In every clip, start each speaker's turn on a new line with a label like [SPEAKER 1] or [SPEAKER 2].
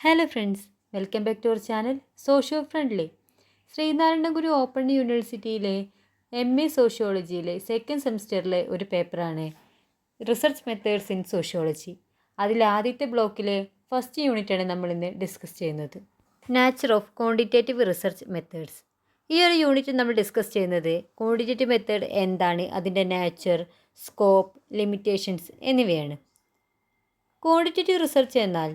[SPEAKER 1] Hello friends, welcome back to our channel Socio Friendly. Sreenarayana Guru open യൂണിവേഴ്സിറ്റിയിലെ MA സോഷ്യോളജിയിലെ second സെമിസ്റ്ററിലെ ഒരു പേപ്പറാണ് റിസർച്ച് മെത്തേഡ്സ് ഇൻ സോഷ്യോളജി. അതിൽ ആദ്യത്തെ ബ്ലോക്കിലെ ഫസ്റ്റ് യൂണിറ്റാണ് നമ്മളിന്ന് ഡിസ്കസ് ചെയ്യുന്നത്, nature of quantitative research methods. ഈ ഒരു യൂണിറ്റ് നമ്മൾ ഡിസ്കസ് ചെയ്യുന്നത് ക്വാണ്ടിറ്റേറ്റീവ് മെത്തേഡ് എന്താണ്, അതിൻ്റെ നാച്ചർ, സ്കോപ്പ്, ലിമിറ്റേഷൻസ് എന്നിവയാണ്. ക്വാണ്ടിറ്റേറ്റീവ് റിസർച്ച് എന്നാൽ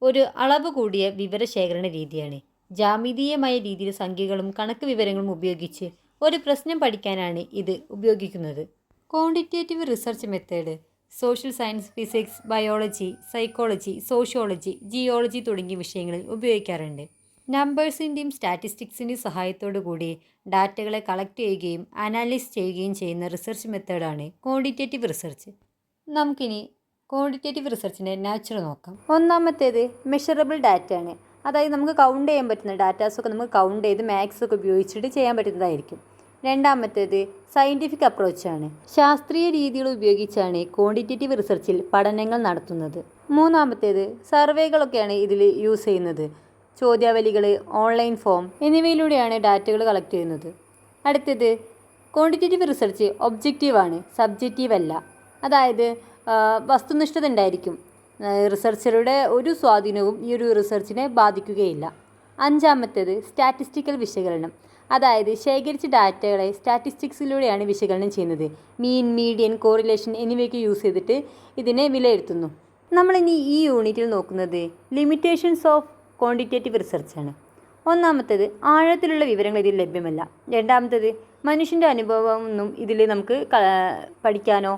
[SPEAKER 1] ഒരു അളവ് കൂടിയ വിവരശേഖരണ രീതിയാണ്. ജാമിതീയമായ രീതിയിൽ സംഖ്യകളും കണക്ക് വിവരങ്ങളും ഉപയോഗിച്ച് ഒരു പ്രശ്നം പഠിക്കാനാണ് ഇത് ഉപയോഗിക്കുന്നത്. Quantitative research method social science, physics, biology, psychology, sociology, geology തുടങ്ങിയ വിഷയങ്ങളിൽ ഉപയോഗിക്കാറുണ്ട്. നമ്പേഴ്സിൻ്റെയും സ്റ്റാറ്റിസ്റ്റിക്സിൻ്റെയും സഹായത്തോടു കൂടി ഡാറ്റകളെ കളക്ട് ചെയ്യുകയും അനാലിസ് ചെയ്യുകയും ചെയ്യുന്ന റിസർച്ച് മെത്തേഡാണ് ക്വാണ്ടിറ്റേറ്റീവ് റിസർച്ച്. നമുക്കിനി ക്വാണ്ടിറ്റേറ്റീവ് റിസർച്ചിൻ്റെ നാച്ചർ നോക്കാം. ഒന്നാമത്തേത് മെഷറബിൾ ഡാറ്റ ആണ്. അതായത് നമുക്ക് കൗണ്ട് ചെയ്യാൻ പറ്റുന്ന ഡാറ്റാസൊക്കെ നമുക്ക് കൗണ്ട് ചെയ്ത് മാത്സ് ഒക്കെ ഉപയോഗിച്ചിട്ട് ചെയ്യാൻ പറ്റുന്നതായിരിക്കും. രണ്ടാമത്തേത് സയൻറ്റിഫിക് അപ്രോച്ചാണ്. ശാസ്ത്രീയ രീതികൾ ഉപയോഗിച്ചാണ് ക്വാണ്ടിറ്റേറ്റീവ് റിസർച്ചിൽ പഠനങ്ങൾ നടത്തുന്നത്. മൂന്നാമത്തേത് സർവേകളൊക്കെയാണ് ഇതിൽ യൂസ് ചെയ്യുന്നത്. ചോദ്യാവലികൾ, ഓൺലൈൻ ഫോം എന്നിവയിലൂടെയാണ് ഡാറ്റകൾ കളക്ട് ചെയ്യുന്നത്. അടുത്തത് ക്വാണ്ടിറ്റേറ്റീവ് റിസർച്ച് ഒബ്ജക്റ്റീവാണ്, സബ്ജക്റ്റീവ് അല്ല. അതായത് വസ്തുനിഷ്ഠത ഉണ്ടായിരിക്കും. റിസർച്ചറുടെ ഒരു സ്വാധീനവും ഈ ഒരു റിസർച്ചിനെ ബാധിക്കുകയില്ല. അഞ്ചാമത്തേത് സ്റ്റാറ്റിസ്റ്റിക്കൽ വിശകലനം. അതായത് ശേഖരിച്ച ഡാറ്റകളെ സ്റ്റാറ്റിസ്റ്റിക്സിലൂടെയാണ് വിശകലനം ചെയ്യുന്നത്. മീൻ, മീഡിയൻ, കോറിലേഷൻ എന്നിവയൊക്കെ യൂസ് ചെയ്തിട്ട് ഇതിനെ വിലയിരുത്തുന്നു. നമ്മളിനി ഈ യൂണിറ്റിൽ നോക്കുന്നത് ലിമിറ്റേഷൻസ് ഓഫ് ക്വാണ്ടിറ്റേറ്റീവ് റിസർച്ചാണ്. ഒന്നാമത്തേത് ആഴത്തിലുള്ള വിവരങ്ങൾ ഇതിൽ ലഭ്യമല്ല. രണ്ടാമത്തേത് മനുഷ്യൻ്റെ അനുഭവമൊന്നും ഇതിൽ നമുക്ക് പഠിക്കാനോ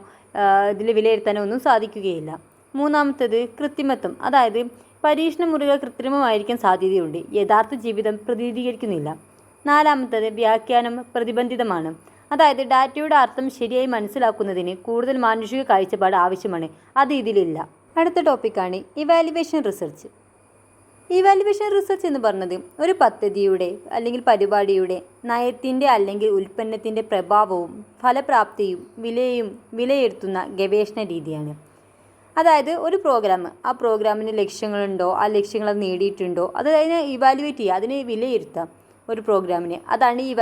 [SPEAKER 1] ഇതിൽ വിലയിരുത്താനോ ഒന്നും സാധിക്കുകയില്ല. മൂന്നാമത്തേത് കൃത്രിമത്വം. അതായത് പരീക്ഷണ മുറികൾ കൃത്രിമമായിരിക്കാൻ സാധ്യതയുണ്ട്, യഥാർത്ഥ ജീവിതം പ്രതിനിധീകരിക്കുന്നില്ല. നാലാമത്തേത് വ്യാഖ്യാനം പ്രതിബന്ധിതമാണ്. അതായത് ഡാറ്റയുടെ അർത്ഥം ശരിയായി മനസ്സിലാക്കുന്നതിന് കൂടുതൽ മാനുഷിക കാഴ്ചപ്പാട് ആവശ്യമാണ്. അത് ഇതിലില്ല. അടുത്ത ടോപ്പിക്കാണ് ഇവാലുവേഷൻ റിസർച്ച്. ഇവാലുവേഷൻ റിസർച്ച് എന്ന് പറഞ്ഞത് ഒരു പദ്ധതിയുടെ അല്ലെങ്കിൽ പരിപാടിയുടെ നയത്തിൻ്റെ അല്ലെങ്കിൽ ഉൽപ്പന്നത്തിൻ്റെ പ്രഭാവവും ഫലപ്രാപ്തിയും വിലയിരുത്തുന്ന ഗവേഷണ രീതിയാണ്. അതായത് ഒരു പ്രോഗ്രാം, ആ പ്രോഗ്രാമിന് ലക്ഷ്യങ്ങളുണ്ടോ, ആ ലക്ഷ്യങ്ങൾ അത് നേടിയിട്ടുണ്ടോ, അത് അതിനെ ഇവാലുവേറ്റ് ചെയ്യുക, അതിനെ വിലയിരുത്താം ഒരു പ്രോഗ്രാമിനെ. അതാണ് ഈ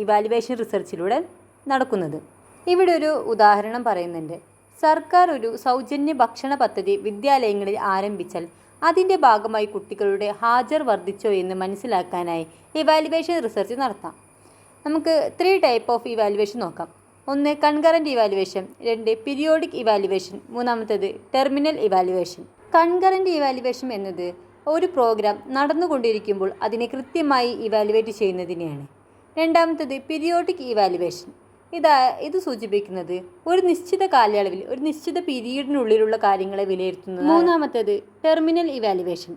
[SPEAKER 1] ഇവാലുവേഷൻ റിസർച്ചിലൂടെ നടക്കുന്നത്. ഇവിടെ ഒരു ഉദാഹരണം പറയുന്നുണ്ട്. സർക്കാർ ഒരു സൗജന്യ ഭക്ഷണ പദ്ധതി വിദ്യാലയങ്ങളിൽ ആരംഭിച്ചാൽ അതിൻ്റെ ഭാഗമായി കുട്ടികളുടെ ഹാജർ വർദ്ധിച്ചോ എന്ന് മനസ്സിലാക്കാനായി ഇവാലുവേഷൻ റിസർച്ച് നടത്താം. നമുക്ക് 3 ടൈപ്പ് ഓഫ് ഇവാലുവേഷൻ നോക്കാം. 1 കൺകറൻറ്റ് ഇവാലുവേഷൻ, 2 പീരിയോഡിക് ഇവാലുവേഷൻ, മൂന്നാമത്തേത് ടെർമിനൽ ഇവാലുവേഷൻ. കൺകറൻറ്റ് ഇവാലുവേഷൻ എന്നത് ഒരു പ്രോഗ്രാം നടന്നുകൊണ്ടിരിക്കുമ്പോൾ അതിനെ ഇവാലുവേറ്റ് ചെയ്യുന്നതിനെയാണ്. രണ്ടാമത്തേത് പീരിയോഡിക് ഇവാലുവേഷൻ. ഇത് സൂചിപ്പിക്കുന്നത് ഒരു നിശ്ചിത കാലയളവിൽ ഒരു നിശ്ചിത പീരീഡിനുള്ളിലുള്ള കാര്യങ്ങളെ വിലയിരുത്തുന്നത്. മൂന്നാമത്തേത് ടെർമിനൽ ഇവാലുവേഷൻ.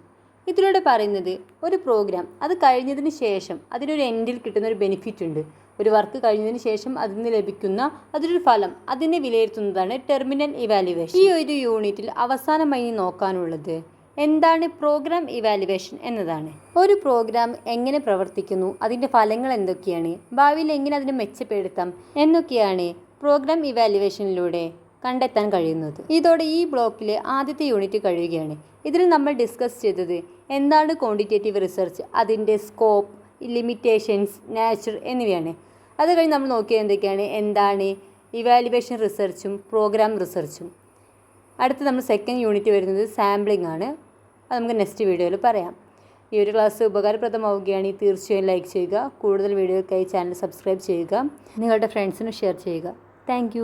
[SPEAKER 1] ഇതിലൂടെ പറയുന്നത് ഒരു പ്രോഗ്രാം അത് കഴിഞ്ഞതിന് ശേഷം അതിനൊരു എൻഡിൽ കിട്ടുന്ന ഒരു ബെനിഫിറ്റ് ഉണ്ട്. ഒരു വർക്ക് കഴിഞ്ഞതിന് ശേഷം അതിന് ലഭിക്കുന്ന അതിലൊരു ഫലം, അതിനെ വിലയിരുത്തുന്നതാണ് ടെർമിനൽ ഇവാലുവേഷൻ. ഈ ഒരു യൂണിറ്റിൽ അവസാനമായി നോക്കാനുള്ളത് എന്താണ് പ്രോഗ്രാം ഇവാലുവേഷൻ എന്നതാണ്. ഒരു പ്രോഗ്രാം എങ്ങനെ പ്രവർത്തിക്കുന്നു, അതിൻ്റെ ഫലങ്ങൾ എന്തൊക്കെയാണ്, ഭാവിയിൽ എങ്ങനെ അതിനെ മെച്ചപ്പെടുത്താം എന്നൊക്കെയാണ് പ്രോഗ്രാം ഇവാലുവേഷനിലൂടെ കണ്ടെത്താൻ കഴിയുന്നത്. ഇതോടെ ഈ ബ്ലോക്കിലെ ആദ്യത്തെ യൂണിറ്റ് കഴിയുകയാണ്. ഇതിൽ നമ്മൾ ഡിസ്കസ് ചെയ്തത് എന്താണ് ക്വാണ്ടിറ്റേറ്റീവ് റിസർച്ച്, അതിൻ്റെ സ്കോപ്പ്, ലിമിറ്റേഷൻസ്, നാച്ചർ എന്നിവയാണ്. അത് കഴിഞ്ഞ് നമ്മൾ നോക്കിയത് എന്താണ് ഇവാലുവേഷൻ റിസർച്ചും പ്രോഗ്രാം റിസർച്ചും. അടുത്ത് നമ്മൾ സെക്കൻഡ് യൂണിറ്റ് വരുന്നത് സാമ്പിളിംഗ് ആണ്. അത് നമുക്ക് നെക്സ്റ്റ് വീഡിയോയിൽ പറയാം. ഈ ഒരു ക്ലാസ് ഉപകാരപ്രദമാവുകയാണെങ്കിൽ തീർച്ചയായും ലൈക്ക് ചെയ്യുക. കൂടുതൽ വീഡിയോയ്ക്കായി ചാനൽ സബ്സ്ക്രൈബ് ചെയ്യുക. നിങ്ങളുടെ ഫ്രണ്ട്സിനും ഷെയർ ചെയ്യുക. താങ്ക്